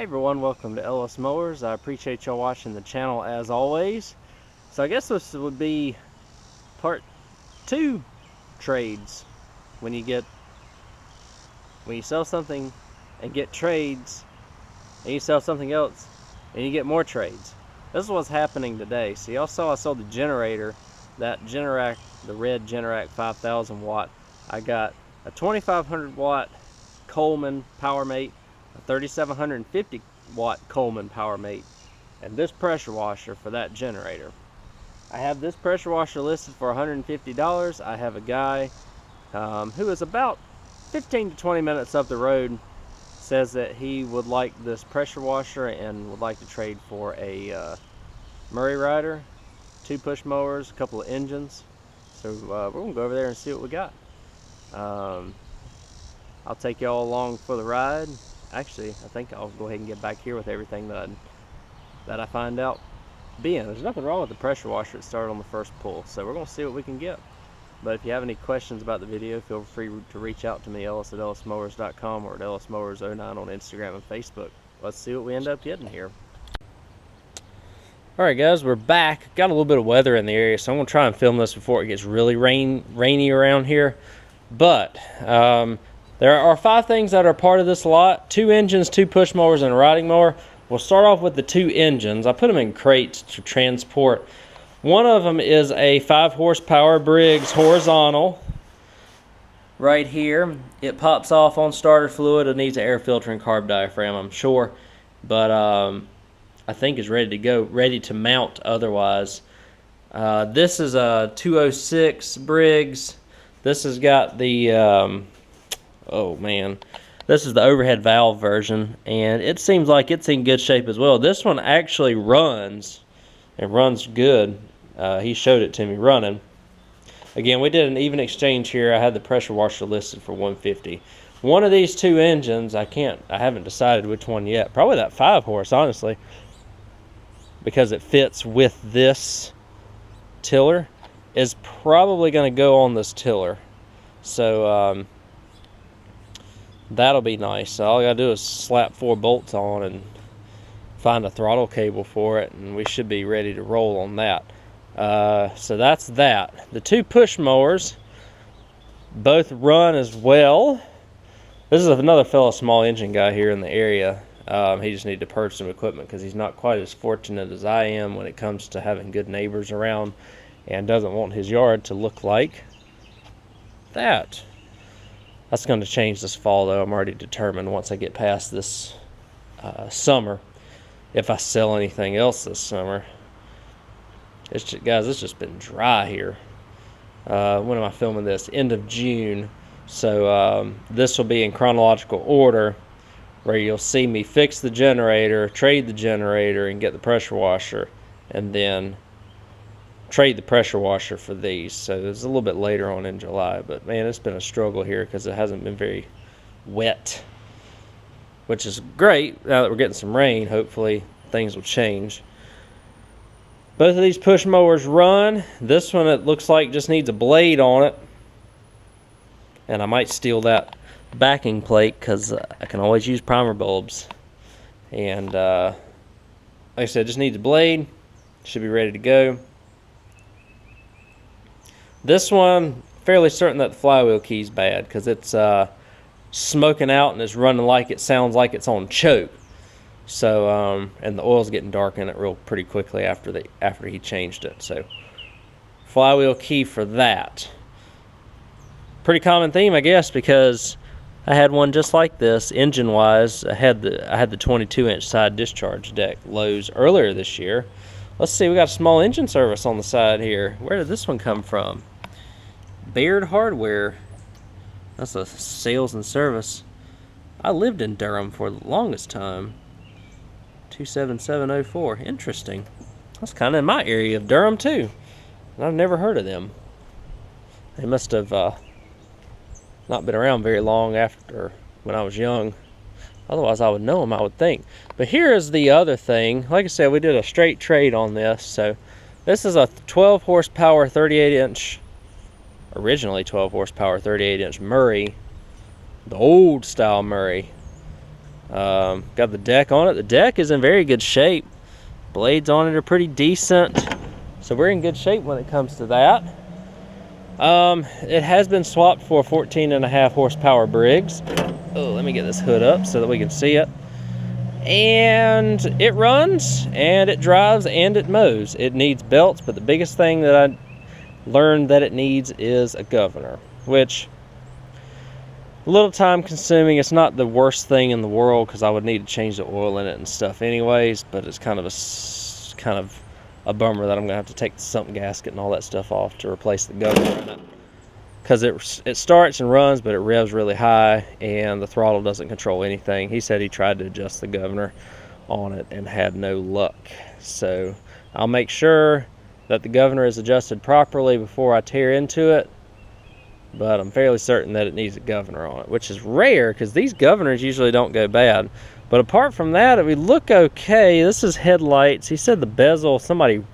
Hey everyone, welcome to Ellis Mowers. I appreciate y'all watching the channel as always. So I guess this would be part 2 trades. When you sell something and get trades, and you sell something else and you get more trades. This is what's happening today. So y'all saw I sold the generator, that Generac, the red Generac 5000 watt. I got a 2500 watt Coleman PowerMate, a 3750 watt Coleman PowerMate, and this pressure washer for that generator. I have this pressure washer listed for $150. I have a guy who is about 15 to 20 minutes up the road, says that he would like this pressure washer and would like to trade for a Murray rider, 2 push mowers, a couple of engines. So we're gonna go over there and see what we got. I'll take y'all along for the ride. Actually, I think I'll go ahead and get back here with everything that I find out being. There's nothing wrong with the pressure washer. It started on the first pull, so we're gonna see what we can get. But if you have any questions about the video, feel free to reach out to me, Ellis at ellismowers.com, or at ellismowers09 on Instagram and Facebook. Let's see what we end up getting here. Alright guys, we're back. Got a little bit of weather in the area, so I'm going to try and film this before it gets really rainy around here. But there are 5 things that are part of this lot. 2 engines, 2 push mowers, and a riding mower. We'll start off with the 2 engines. I put them in crates to transport. One of them is a 5 horsepower Briggs horizontal. Right here. It pops off on starter fluid. It needs an air filter and carb diaphragm, I'm sure. But I think it's ready to go, ready to mount otherwise. This is a 206 Briggs. This has got the, oh man, this is the overhead valve version, and it seems like it's in good shape as well. This one actually runs, it runs good. He showed it to me running. Again, we did an even exchange here. I had the pressure washer listed for $150. One of these 2 engines, I haven't decided which one yet. Probably that 5 horse, honestly, because it fits with this tiller, is probably going to go on this tiller. So that'll be nice. So all I gotta do is slap 4 bolts on and find a throttle cable for it, and we should be ready to roll on that. So that's that. The 2 push mowers both run as well. This is another fellow small engine guy here in the area. He just needed to purchase some equipment because he's not quite as fortunate as I am when it comes to having good neighbors around, and doesn't want his yard to look like that. That's going to change this fall, though. I'm already determined once I get past this summer, if I sell anything else this summer. Guys, it's just been dry here. When am I filming this? End of June. So this will be in chronological order, where you'll see me fix the generator, trade the generator, and get the pressure washer, and then trade the pressure washer for these. So it's a little bit later on in July, but man, it's been a struggle here because it hasn't been very wet, which is great. Now that we're getting some rain, hopefully things will change. Both of these push mowers run. This one, it looks like, just needs a blade on it, and I might steal that backing plate because I can always use primer bulbs. And like I said, just needs a blade. Should be ready to go. This one, fairly certain that the flywheel key's bad because it's smoking out and it's running like it sounds like it's on choke. So and the oil's getting dark in it pretty quickly after he changed it. So flywheel key for that. Pretty common theme, I guess, because I had one just like this engine wise. I had the 22-inch side discharge deck Lowe's earlier this year. Let's see, we got a small engine service on the side here. Where did this one come from? Baird Hardware. That's a sales and service. I lived in Durham for the longest time. 27704. Interesting. That's kind of in my area of Durham too. And I've never heard of them. They must have not been around very long after when I was young. Otherwise I would know them, I would think. But here is the other thing. Like I said, we did a straight trade on this. So this is a 12 horsepower 38-inch, originally 12 horsepower 38-inch Murray, the old style Murray. Got the deck on it. The deck is in very good shape. Blades on it are pretty decent. So we're in good shape when it comes to that. It has been swapped for a 14.5 horsepower Briggs. Oh, let me get this hood up so that we can see it. And it runs, and it drives, and it mows. It needs belts, but the biggest thing that I learned that it needs is a governor, which a little time consuming. It's not the worst thing in the world because I would need to change the oil in it and stuff anyways, but it's kind of a bummer that I'm gonna have to take the sump gasket and all that stuff off to replace the governor in it, because it starts and runs, but it revs really high and the throttle doesn't control anything. He said he tried to adjust the governor on it and had no luck. So I'll make sure that the governor is adjusted properly before I tear into it, but I'm fairly certain that it needs a governor on it, which is rare because these governors usually don't go bad. But apart from that, it would look okay. This is headlights. He said the bezel, somebody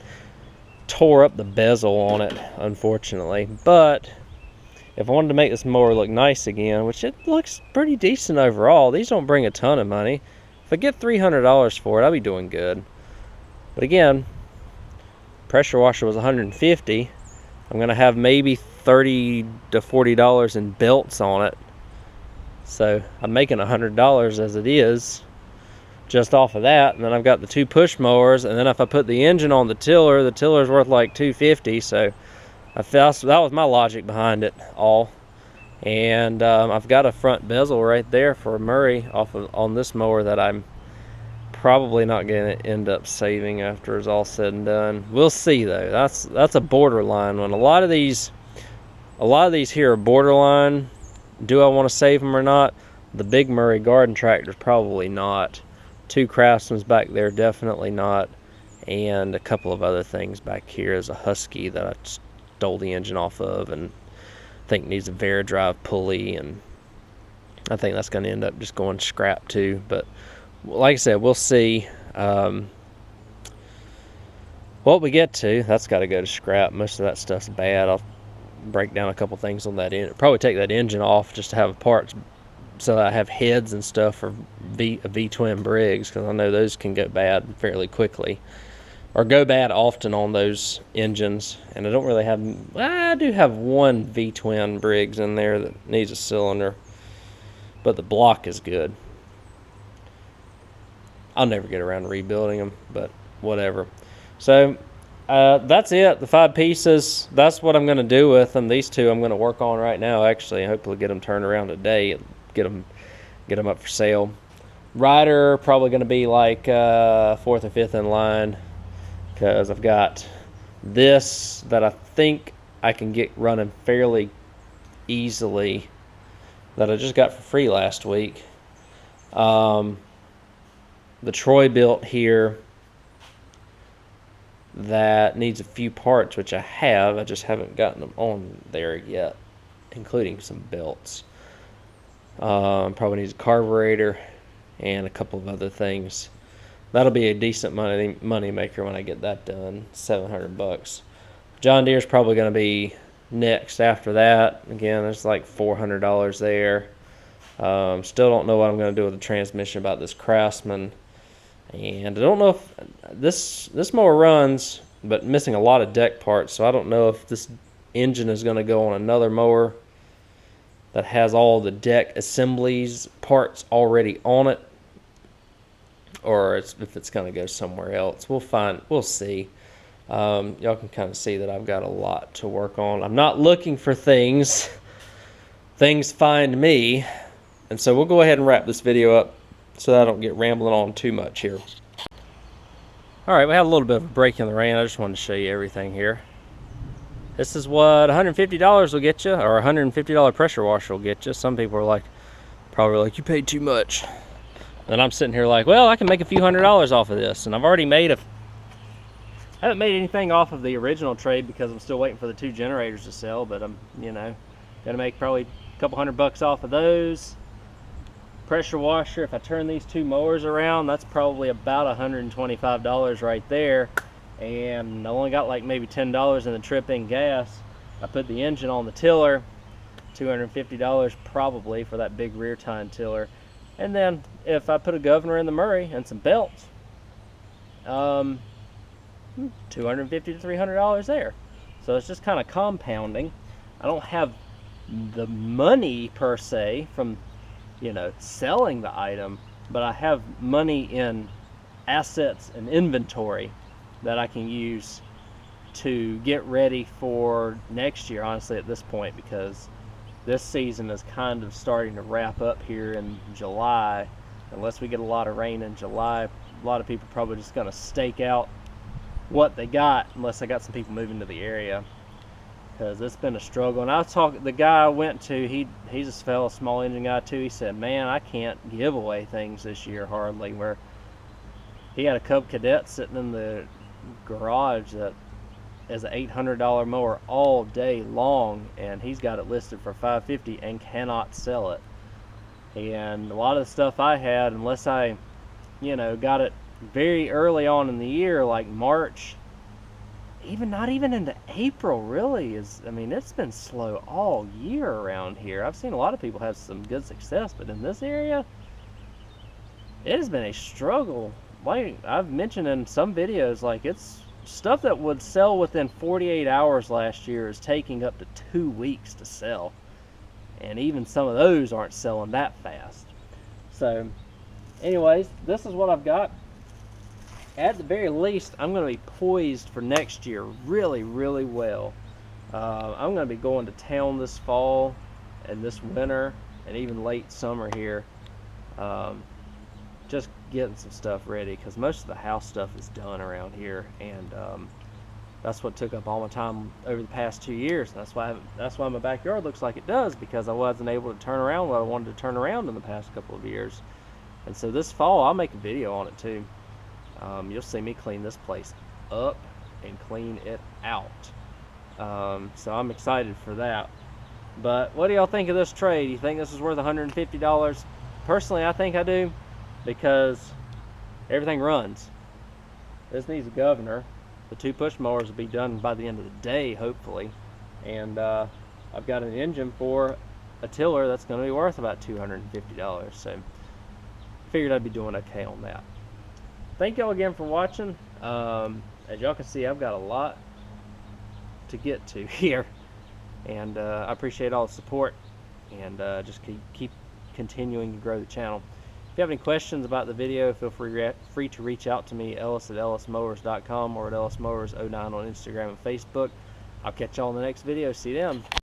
tore up the bezel on it, unfortunately. But if I wanted to make this mower look nice again, which it looks pretty decent overall, these don't bring a ton of money. If I get $300 for it, I'll be doing good. But again, pressure washer was $150. I'm gonna have maybe $30 to $40 in belts on it, so I'm making $100 as it is just off of that. And then I've got the 2 push mowers, and then if I put the engine on the tiller's worth like $250. So I felt that was my logic behind it all. And I've got a front bezel right there for a Murray on this mower that I'm probably not going to end up saving after it's all said and done. We'll see though. That's a borderline one. A lot of these here are borderline. Do I want to save them or not? The big Murray garden tractor's probably not. 2 Craftsman's back there, definitely not. And a couple of other things back here is a Husky that I stole the engine off of and I think needs a Veradrive pulley, and I think that's going to end up just going scrap too. But like I said, we'll see what we get to. That's got to go to scrap. Most of that stuff's bad. I'll break down a couple things on that end. Probably take that engine off just to have parts so that I have heads and stuff for a V-twin Briggs, because I know those can go bad fairly quickly, or go bad often on those engines. And I don't really have, I do have one V-twin Briggs in there that needs a cylinder, but the block is good. I'll never get around to rebuilding them, but whatever. So that's it, the 5 pieces. That's what I'm going to do with them. These 2 I'm going to work on right now, actually, and hopefully get them turned around today and get them up for sale. Rider probably going to be like 4th or 5th in line, because I've got this that I think I can get running fairly easily, that I just got for free last week. The Troy built here that needs a few parts, which I have. I just haven't gotten them on there yet, including some belts. Probably needs a carburetor and a couple of other things. That'll be a decent money maker when I get that done. $700. John Deere's probably going to be next after that. Again, there's like $400 there. Still don't know what I'm going to do with the transmission about this Craftsman. And I don't know if this mower runs, but missing a lot of deck parts, so I don't know if this engine is going to go on another mower that has all the deck assemblies parts already on it, or if it's going to go somewhere else. We'll see. Y'all can kind of see that I've got a lot to work on. I'm not looking for things find me. And so we'll go ahead and wrap this video up so that I don't get rambling on too much here. Alright, we had a little bit of a break in the rain. I just wanted to show you everything here. This is what $150 will get you, or $150 pressure washer will get you. Some people are probably like, you paid too much. And I'm sitting here like, well, I can make a few $100s off of this. And I've already made I haven't made anything off of the original trade because I'm still waiting for the 2 generators to sell, but I'm, gonna make probably a couple $100 off of those. Pressure washer, if I turn these 2 mowers around, that's probably about $125 right there. And I only got like maybe $10 in the trip-in gas. I put the engine on the tiller, $250 probably for that big rear tine tiller. And then if I put a governor in the Murray and some belts, $250 to $300 there. So it's just kind of compounding. I don't have the money per se from, you know, selling the item, but I have money in assets and inventory that I can use to get ready for next year, honestly, at this point, because this season is kind of starting to wrap up here in July. Unless we get a lot of rain in July, a lot of people are probably just going to stake out what they got, unless I got some people moving to the area, because it's been a struggle. And I was talking, the guy I went to, he's a fellow small engine guy too. He said, man, I can't give away things this year hardly. Where he had a Cub Cadet sitting in the garage that is an $800 mower all day long, and he's got it listed for $550 and cannot sell it. And a lot of the stuff I had, unless I, you know, got it very early on in the year, like March, not even into April really, I mean, it's been slow all year around here. I've seen a lot of people have some good success, but in this area, it has been a struggle. Like I've mentioned in some videos, like it's stuff that would sell within 48 hours last year is taking up to 2 weeks to sell. And even some of those aren't selling that fast. So anyways, this is what I've got. At the very least, I'm going to be poised for next year really, really well. I'm going to be going to town this fall and this winter and even late summer here. Just getting some stuff ready, because most of the house stuff is done around here, and that's what took up all my time over the past 2 years. That's why my backyard looks like it does, because I wasn't able to turn around what I wanted to turn around in the past couple of years. And so this fall I'll make a video on it too. You'll see me clean this place up and clean it out. So I'm excited for that. But what do y'all think of this trade? You think this is worth $150? Personally, I think I do, because everything runs. This needs a governor. The 2 push mowers will be done by the end of the day, hopefully. And I've got an engine for a tiller that's going to be worth about $250. So I figured I'd be doing okay on that. Thank y'all again for watching. As y'all can see, I've got a lot to get to here. And I appreciate all the support. And just keep continuing to grow the channel. If you have any questions about the video, feel free to reach out to me, Ellis at ellismowers.com, or at ellismowers09 on Instagram and Facebook. I'll catch y'all in the next video. See you then.